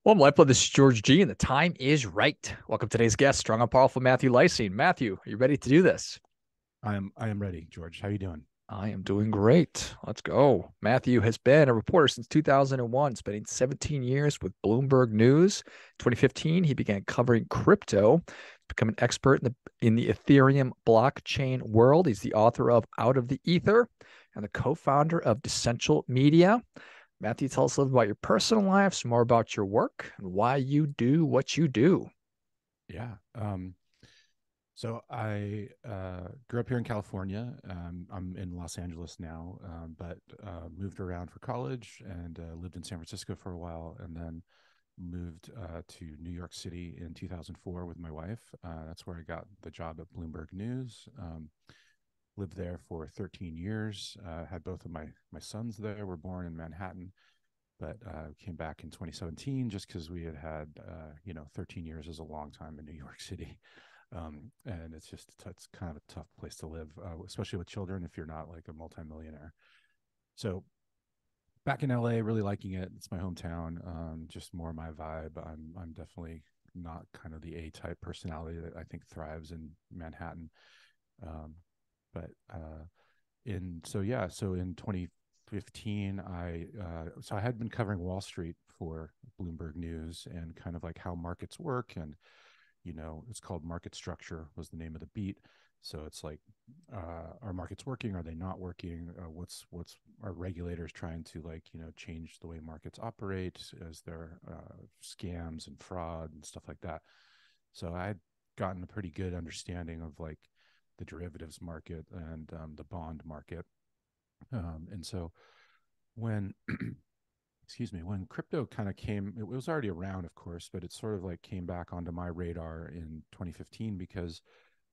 Well, LifeBlood, this is George G, and the time is right. Welcome to today's guest, strong and powerful Matthew Leising. Matthew, are you ready to do this? I am ready, George. How you doing? I am doing great. Let's go. Matthew has been a reporter since 2001, spending 17 years with Bloomberg News. 2015, he began covering crypto, become an expert in the Ethereum blockchain world. He's the author of Out of the Ether and the co-founder of DeCential Media. Matthew, tell us a little about your personal life, some more about your work, and why you do what you do. Yeah. So I grew up here in California. I'm in Los Angeles now, but moved around for college and lived in San Francisco for a while, and then moved to New York City in 2004 with my wife. That's where I got the job at Bloomberg News. Lived there for 13 years. Had both of my sons there. Were born in Manhattan, but came back in 2017 just because we had 13 years is a long time in New York City. And it's kind of a tough place to live, especially with children if you're not like a multimillionaire. So back in LA, really liking it. It's my hometown, just more my vibe. I'm definitely not kind of the A-type personality that I think thrives in Manhattan. Um, but in so yeah, so in 2015, I had been covering Wall Street for Bloomberg News and kind of like how markets work, and it's called market structure was the name of the beat. So it's like, are markets working? Are they not working? What's our regulators trying to change the way markets operate? Is there scams and fraud and stuff like that? So I had gotten a pretty good understanding of like the derivatives market and the bond market. And so when excuse me, when crypto kind of came, it was already around, of course, but it sort of like came back onto my radar in 2015 because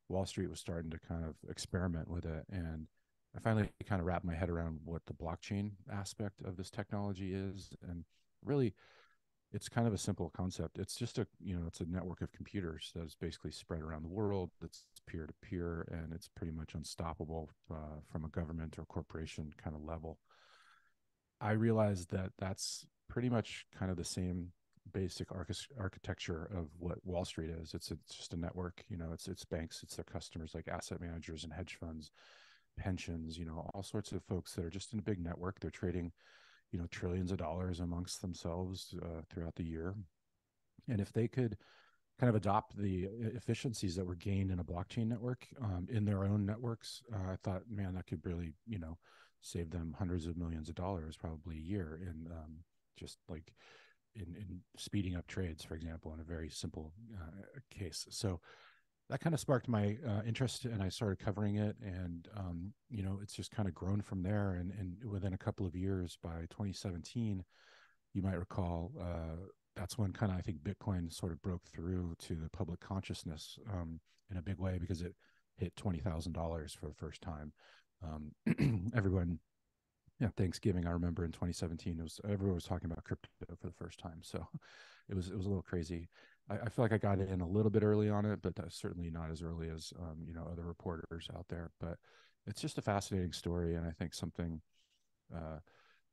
Wall Street was starting to kind of experiment with it. And I finally kind of wrapped my head around what the blockchain aspect of this technology is. And really, it's kind of a simple concept. It's just it's a network of computers that is basically spread around the world. It's peer to peer, and it's pretty much unstoppable from a government or corporation kind of level. I realized that that's pretty much kind of the same basic architecture of what Wall Street is. It's just a network. It's banks, it's their customers like asset managers and hedge funds, pensions. All sorts of folks that are just in a big network. They're trading trillions of dollars amongst themselves throughout the year. And if they could kind of adopt the efficiencies that were gained in a blockchain network in their own networks, I thought, man, that could really, save them hundreds of millions of dollars probably a year in just like in speeding up trades, for example, in a very simple case. So that kind of sparked my interest, and I started covering it, and it's just kind of grown from there. And within a couple of years, by 2017, you might recall, that's when kind of I think Bitcoin sort of broke through to the public consciousness in a big way because it hit $20,000 for the first time. Everyone, yeah, Thanksgiving, I remember in 2017, everyone was talking about crypto for the first time. So it was a little crazy. I feel like I got in a little bit early on it, but certainly not as early as other reporters out there. But it's just a fascinating story, and I think something uh,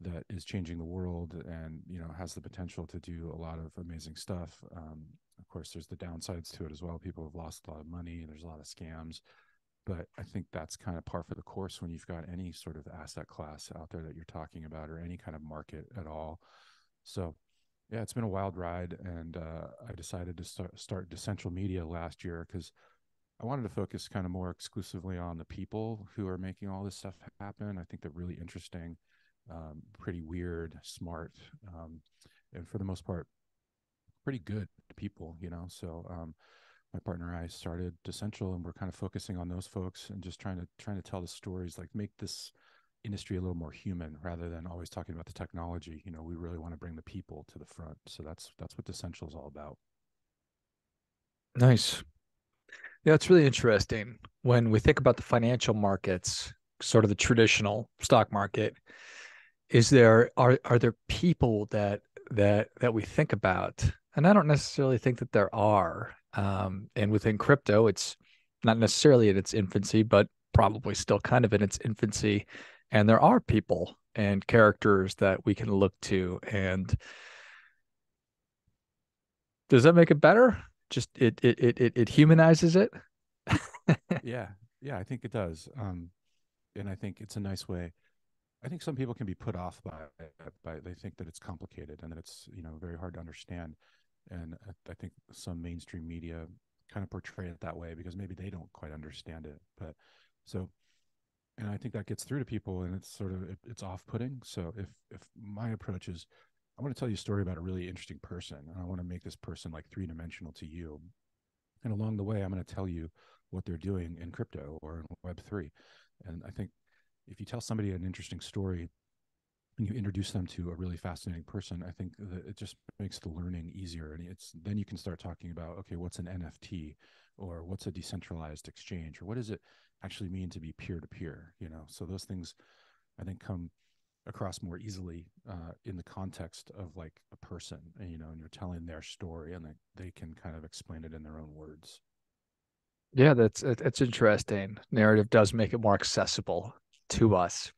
that is changing the world, and has the potential to do a lot of amazing stuff. Of course, there's the downsides to it as well. People have lost a lot of money, and there's a lot of scams. But I think that's kind of par for the course when you've got any sort of asset class out there that you're talking about, or any kind of market at all. So yeah, it's been a wild ride, and I decided to start DeCential Media last year because I wanted to focus kind of more exclusively on the people who are making all this stuff happen. I think they're really interesting, pretty weird, smart, and for the most part, pretty good people. So my partner and I started DeCential, and we're kind of focusing on those folks and just trying to tell the stories, like make this industry a little more human rather than always talking about the technology. We really want to bring the people to the front. So that's what DeCential is all about. Nice. Yeah, it's really interesting when we think about the financial markets, sort of the traditional stock market. Are there people that we think about? And I don't necessarily think that there are. And within crypto, it's not necessarily in its infancy, but probably still kind of in its infancy. And there are people and characters that we can look to. And Does that make it better? Just it humanizes it. Yeah, yeah, I think it does. And I think it's a nice way. I think some people can be put off by they think that it's complicated and that it's very hard to understand. And I think some mainstream media kind of portray it that way because maybe they don't quite understand it. But so, and I think that gets through to people, and it's sort of it's off-putting. So if my approach is, I want to tell you a story about a really interesting person, and I want to make this person like three-dimensional to you. And along the way, I'm going to tell you what they're doing in crypto or in Web3. And I think if you tell somebody an interesting story and you introduce them to a really fascinating person, I think that it just makes the learning easier. And it's then you can start talking about, okay, what's an NFT, or what's a decentralized exchange, or what does it actually mean to be peer to peer? So those things I think come across more easily in the context of like a person, and you're telling their story, and they can kind of explain it in their own words. Yeah, that's interesting. Narrative does make it more accessible to us.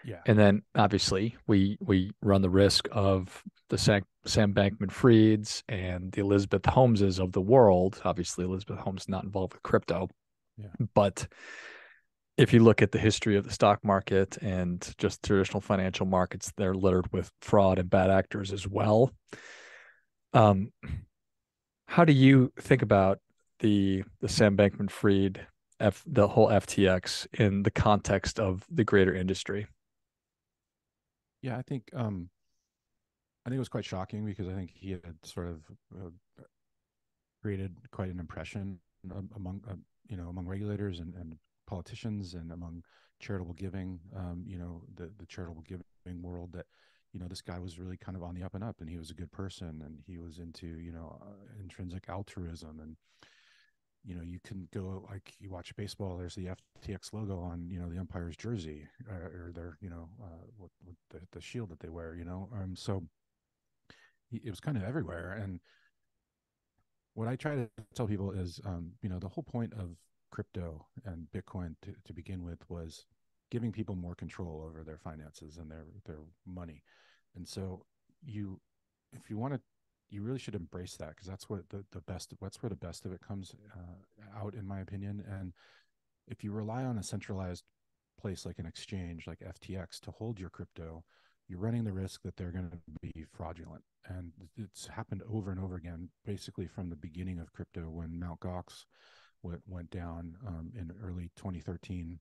Yeah. And then obviously we run the risk of the Sam Bankman-Frieds and the Elizabeth Holmeses of the world. Obviously, Elizabeth Holmes not involved with crypto, Yeah. but if you look at the history of the stock market and just traditional financial markets, they're littered with fraud and bad actors as well. Um, how do you think about the Sam Bankman-Fried the whole FTX in the context of the greater industry? Yeah, I think it was quite shocking because I think he had sort of uh, created quite an impression among among regulators and politicians and among charitable giving, the charitable giving world, that this guy was really kind of on the up and up, and he was a good person, and he was into intrinsic altruism. And you can go, like, you watch baseball, there's the FTX logo on the umpire's jersey, or their what the shield that they wear, so it was kind of everywhere. And what I try to tell people is, the whole point of crypto and Bitcoin to begin with was giving people more control over their finances and their money. And so you, if you want to, you really should embrace that, because that's what the best, that's where the best of it comes out, in my opinion. And if you rely on a centralized place like an exchange like FTX to hold your crypto, you're running the risk that they're going to be fraudulent. And it's happened over and over again, basically from the beginning of crypto, when Mt. Gox went down in early 2013.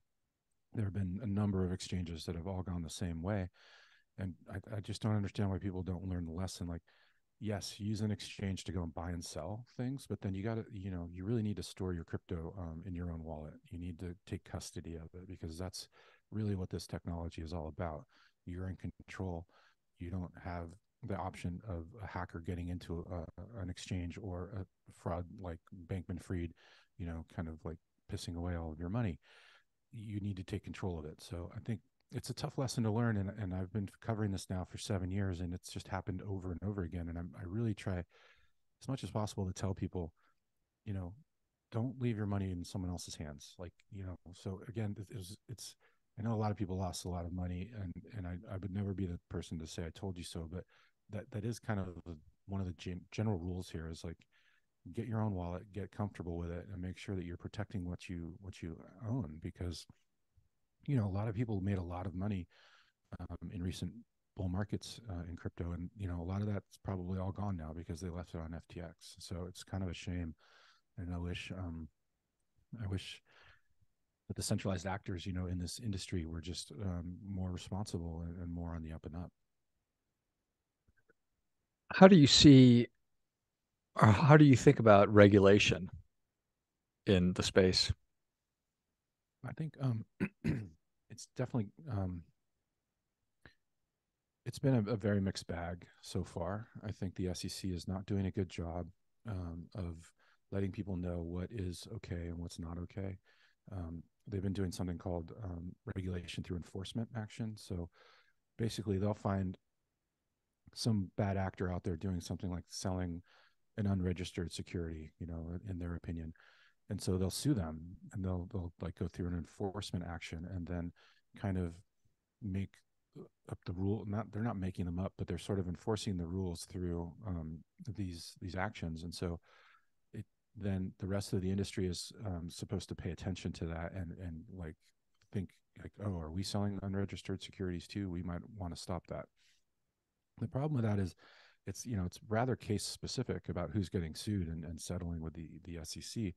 There have been a number of exchanges that have all gone the same way. And I just don't understand why people don't learn the lesson. Like, yes, use an exchange to go and buy and sell things, but then you got to, you really need to store your crypto in your own wallet. You need to take custody of it, because that's really what this technology is all about. You're in control. You don't have the option of a hacker getting into an exchange, or a fraud like Bankman Fried, kind of like pissing away all of your money. You need to take control of it. So I think it's a tough lesson to learn, and I've been covering this now for 7 years, and it's just happened over and over again. And I really try as much as possible to tell people, you know, don't leave your money in someone else's hands. Like, so again, it's, I know a lot of people lost a lot of money, and I would never be the person to say I told you so, but that is kind of one of the general rules here, is like, get your own wallet, get comfortable with it, and make sure that you're protecting what you own, because a lot of people made a lot of money in recent bull markets in crypto, and a lot of that's probably all gone now because they left it on FTX. So it's kind of a shame, and I wish that the centralized actors, in this industry, were just more responsible, and more on the up and up. How do you see, or how do you think about regulation in the space? I think it's definitely it's been a very mixed bag so far. I think the SEC is not doing a good job of letting people know what is okay and what's not okay. They've been doing something called regulation through enforcement action. So basically, they'll find some bad actor out there doing something like selling an unregistered security, in their opinion, and so they'll sue them, and they'll like go through an enforcement action, and then kind of make up the rule. Not they're not making them up, but they're sort of enforcing the rules through these actions. And so it then the rest of the industry is supposed to pay attention to that and like think like, oh, are we selling unregistered securities too? We might want to stop that. The problem with that is it's rather case specific about who's getting sued and settling with the SEC.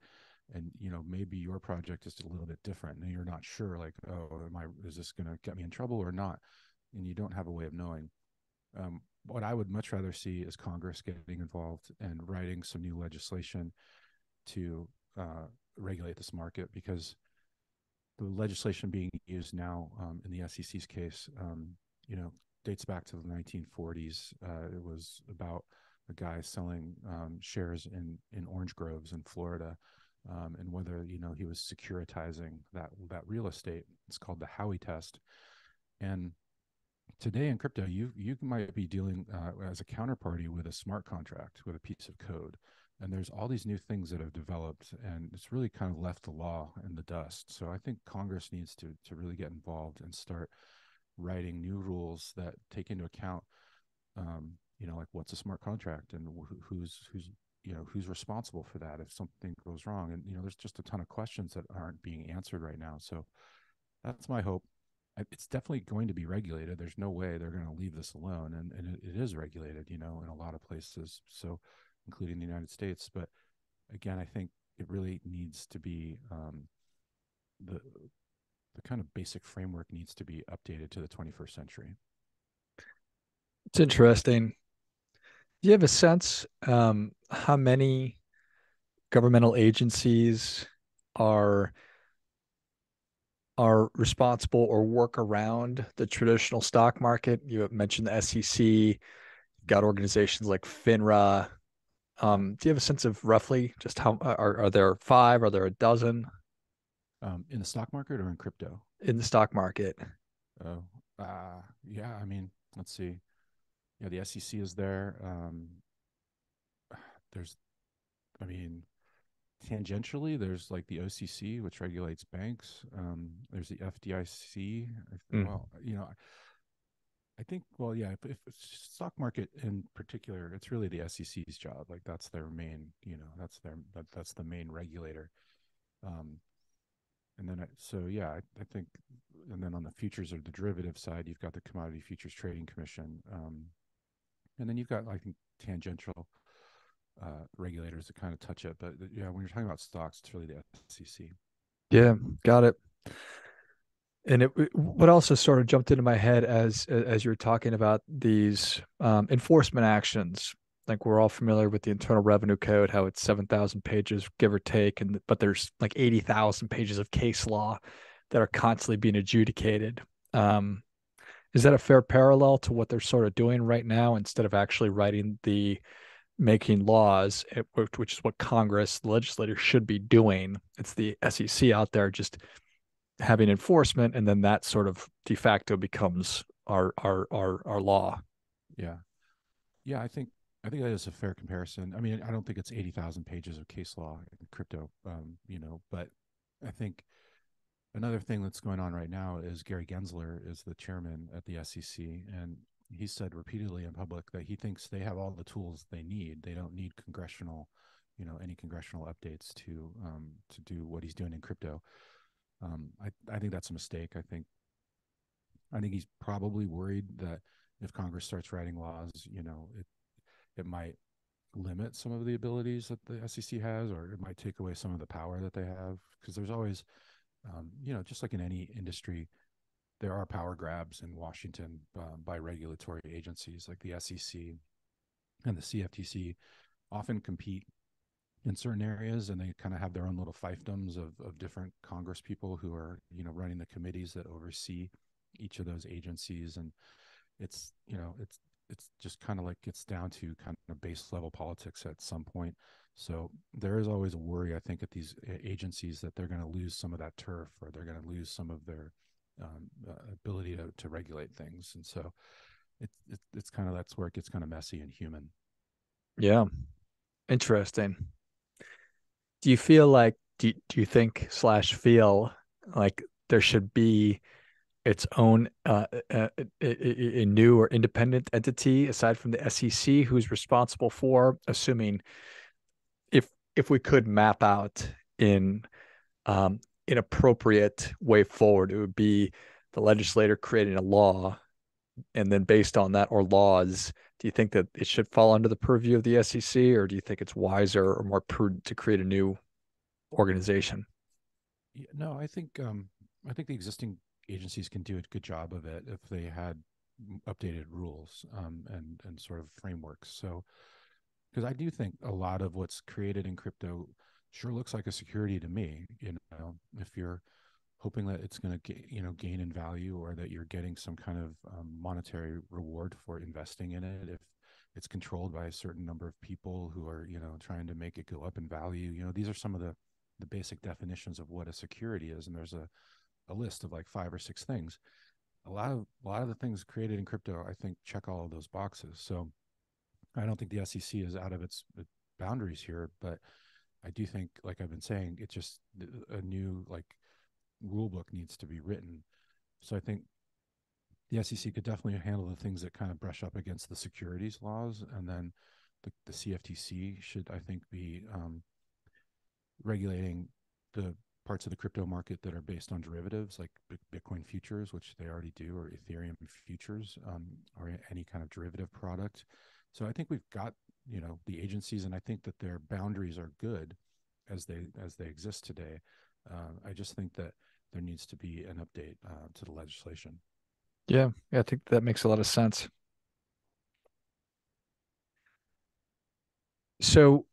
And maybe your project is a little bit different and you're not sure, like, oh, is this going to get me in trouble or not? And you don't have a way of knowing. What I would much rather see is Congress getting involved and writing some new legislation to regulate this market, because the legislation being used now in the SEC's case, you know, dates back to the 1940s. It was about a guy selling shares in orange groves in Florida, and whether he was securitizing that real estate. It's called the Howey test. And today in crypto, you might be dealing as a counterparty with a smart contract, with a piece of code. And there's all these new things that have developed, and it's really kind of left the law in the dust. So I think Congress needs to really get involved and start writing new rules that take into account, like what's a smart contract and who's responsible for that if something goes wrong. And there's just a ton of questions that aren't being answered right now. So that's my hope. It's definitely going to be regulated. There's no way they're going to leave this alone, and it is regulated, in a lot of places. So, including the United States. But again, I think it really needs to be the kind of basic framework needs to be updated to the 21st century. It's interesting. Do you have a sense how many governmental agencies are are responsible or work around the traditional stock market? You have mentioned the SEC, you've got organizations like FINRA. Do you have a sense of roughly just how are there five? Are there a dozen In the stock market or in crypto? in the stock market? Oh, yeah. I mean, let's see. Yeah, the SEC is there. There's, I mean, tangentially, there's like the OCC, which regulates banks. There's the FDIC. Mm. Well, I think, well, yeah, if stock market in particular, it's really the SEC's job. Like that's their main, that's the main regulator. Um, and then, so yeah, I think, and then on the futures or the derivative side, you've got the Commodity Futures Trading Commission. And then you've got, I think, tangential regulators that kind of touch it. But yeah, when you're talking about stocks, it's really the SEC. Yeah, got it. And what also sort of jumped into my head as you were talking about these enforcement actions. Like we're all familiar with the Internal Revenue Code, how it's 7,000 pages, give or take, and but there's like 80,000 pages of case law that are constantly being adjudicated. Um, is that a fair parallel to what they're sort of doing right now instead of actually writing the making laws, which is what Congress, the legislators should be doing? It's the SEC out there just having enforcement, and then that sort of de facto becomes our law. Yeah, yeah. I think that is a fair comparison. I mean, I don't think it's 80,000 pages of case law in crypto, but I think another thing that's going on right now is Gary Gensler is the chairman at the SEC, and he said repeatedly in public that he thinks they have all the tools they need. They don't need any congressional updates to do what he's doing in crypto. I think that's a mistake. I think he's probably worried that if Congress starts writing laws, it might limit some of the abilities that the SEC has, or it might take away some of the power that they have. Because there's always, just like in any industry, there are power grabs in Washington by regulatory agencies like the SEC and the CFTC often compete in certain areas, and they kind of have their own little fiefdoms of different Congress people who are running the committees that oversee each of those agencies. And it's just kind of like gets down to kind of base level politics at some point. So there is always a worry, I think, at these agencies that they're going to lose some of that turf, or they're going to lose some of their ability to regulate things. And so it's kind of, that's where it gets kind of messy and human. Yeah, interesting. Do you feel like do you think slash feel like there should be its own a new or independent entity aside from the SEC, who's responsible for assuming if we could map out in an appropriate way forward, it would be the legislator creating a law, and then based on that or laws, do you think that it should fall under the purview of the SEC, or do you think it's wiser or more prudent to create a new organization? Yeah, no, I think the existing agencies can do a good job of it if they had updated rules and sort of frameworks. So, because I do think a lot of what's created in crypto sure looks like a security to me. If you're hoping that it's going to gain in value, or that you're getting some kind of monetary reward for investing in it, if it's controlled by a certain number of people who are trying to make it go up in value. These are some of the basic definitions of what a security is, and there's a list of like five or six things. A lot of the things created in crypto, I think, check all of those boxes. So I don't think the SEC is out of its boundaries here, but I do think, like I've been saying, it's just a new like rule book needs to be written. So I think the SEC could definitely handle the things that kind of brush up against the securities laws, and then the CFTC should, I think, be regulating the parts of the crypto market that are based on derivatives, like Bitcoin futures, which they already do, or Ethereum futures, or any kind of derivative product. So I think we've got the agencies, and I think that their boundaries are good as they exist today. I just think that there needs to be an update to the legislation. Yeah, I think that makes a lot of sense. So,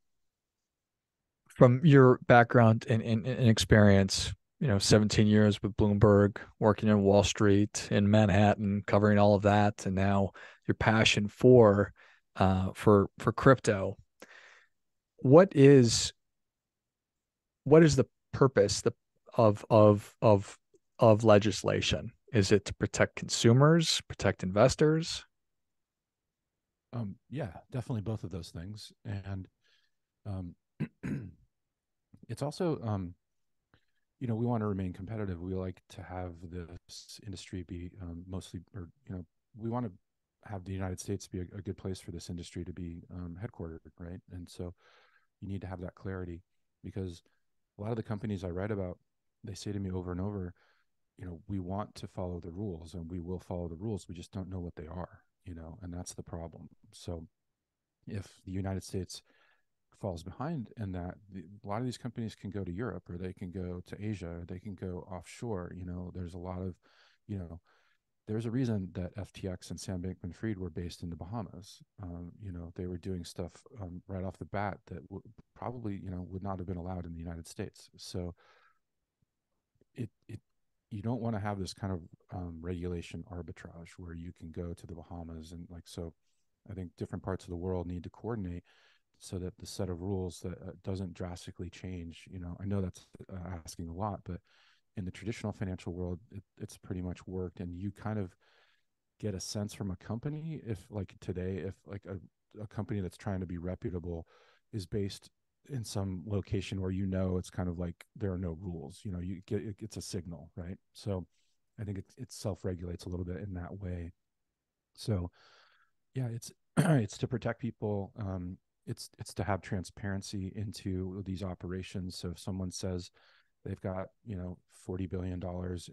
from your background and experience, 17 years with Bloomberg, working in Wall Street in Manhattan, covering all of that, and now your passion for crypto. What is what is the purpose of of of of legislation? Is it to protect consumers, protect investors? Yeah, definitely both of those things, and um, it's also we want to remain competitive. We like to have this industry be mostly, or we want to have the United States be a good place for this industry to be headquartered, right? And so you need to have that clarity, because a lot of the companies I write about, they say to me over and over, we want to follow the rules and we will follow the rules. We just don't know what they are, and that's the problem. So if the United States falls behind in that, a lot of these companies can go to Europe, or they can go to Asia, or they can go offshore. There's a lot of, you know, there's a reason that FTX and Sam Bankman-Fried were based in the Bahamas. They were doing stuff right off the bat that probably, would not have been allowed in the United States. So it you don't want to have this kind of regulation arbitrage where you can go to the Bahamas and like so. I think different parts of the world need to coordinate so that the set of rules that doesn't drastically change. I know that's asking a lot, but in the traditional financial world, it's pretty much worked, and you kind of get a sense from a company if like today, if like a company that's trying to be reputable is based in some location where it's kind of like there are no rules, you get it's a signal, right? So I think it self-regulates a little bit in that way. So yeah, it's it's to protect people. It's to have transparency into these operations. So if someone says they've got $40 billion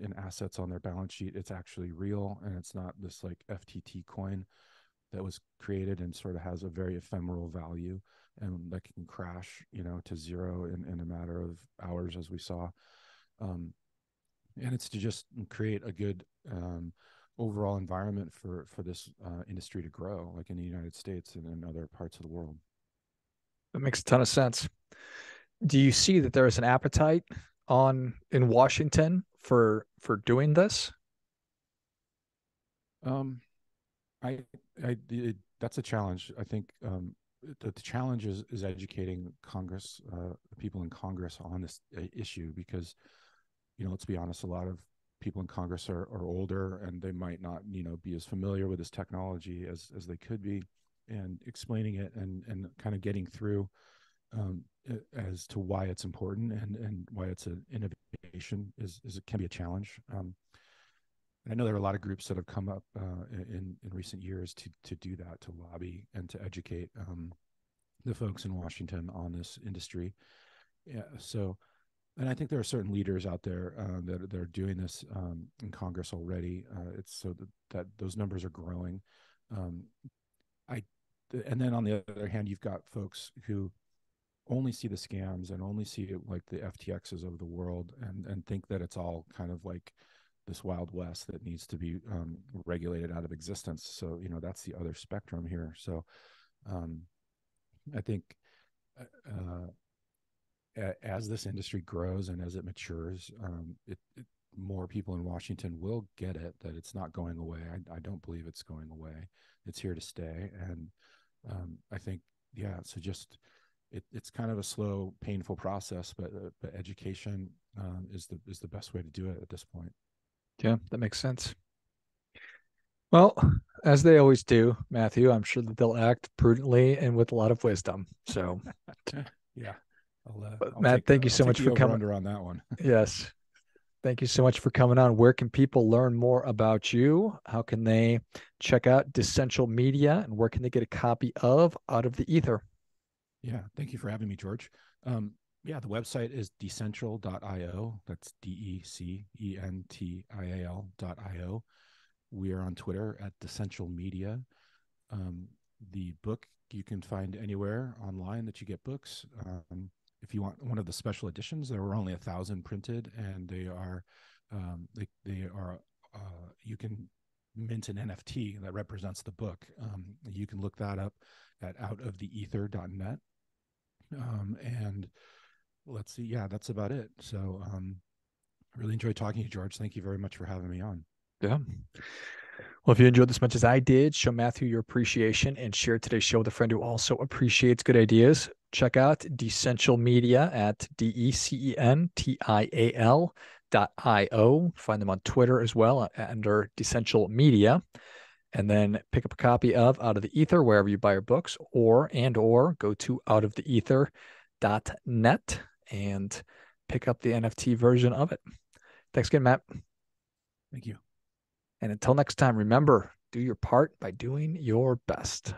in assets on their balance sheet, it's actually real, and it's not this like FTT coin that was created and sort of has a very ephemeral value and that can crash to zero in a matter of hours, as we saw. And it's to just create a good overall environment for this industry to grow, like in the United States and in other parts of the world. That makes a ton of sense. Do you see that there is an appetite on in Washington for doing this? Um, I, that's a challenge. I think the challenge is educating Congress, the people in Congress on this issue, because let's be honest, a lot of people in Congress are older, and they might not be as familiar with this technology as they could be, and explaining it and kind of getting through as to why it's important and why it's an innovation is it can be a challenge. I know there are a lot of groups that have come up in recent years to do that, to lobby and to educate the folks in Washington on this industry. Yeah, so, and I think there are certain leaders out there that are doing this in Congress already. It's so that those numbers are growing. Um, I, and then on the other hand, you've got folks who only see the scams and only see it like the FTXs of the world, and think that it's all kind of like this wild west that needs to be regulated out of existence. So that's the other spectrum here. So um, I think as this industry grows and as it matures, more people in Washington will get it, that it's not going away. I don't believe it's going away. It's here to stay. And I think, yeah, so just it's kind of a slow, painful process, but education is the best way to do it at this point. Yeah, that makes sense. Well, as they always do, Matthew, I'm sure that they'll act prudently and with a lot of wisdom. So, Yeah, but I'll Matt, take thank you I'll so take much the for over coming. under on that one. Yes. Thank you so much for coming on. Where can people learn more about you? How can they check out DeCential Media, and where can they get a copy of Out of the Ether? Yeah, thank you for having me, George. Yeah, the website is decential.io. That's DECENTIAL.io. We are on Twitter at DeCential Media. The book you can find anywhere online that you get books. If you want one of the special editions, there were only 1,000 printed, and they are you can mint an NFT that represents the book. You can look that up at outoftheether.net. And let's see, yeah, that's about it. So really enjoyed talking to you, George. Thank you very much for having me on. Yeah. Well, if you enjoyed this as much as I did, show Matthew your appreciation and share today's show with a friend who also appreciates good ideas. Check out DeCential Media at DECENTIAL.io. Find them on Twitter as well under DeCential Media. And then pick up a copy of Out of the Ether wherever you buy your books, or go to outoftheether.net and pick up the NFT version of it. Thanks again, Matt. Thank you. And until next time, remember, do your part by doing your best.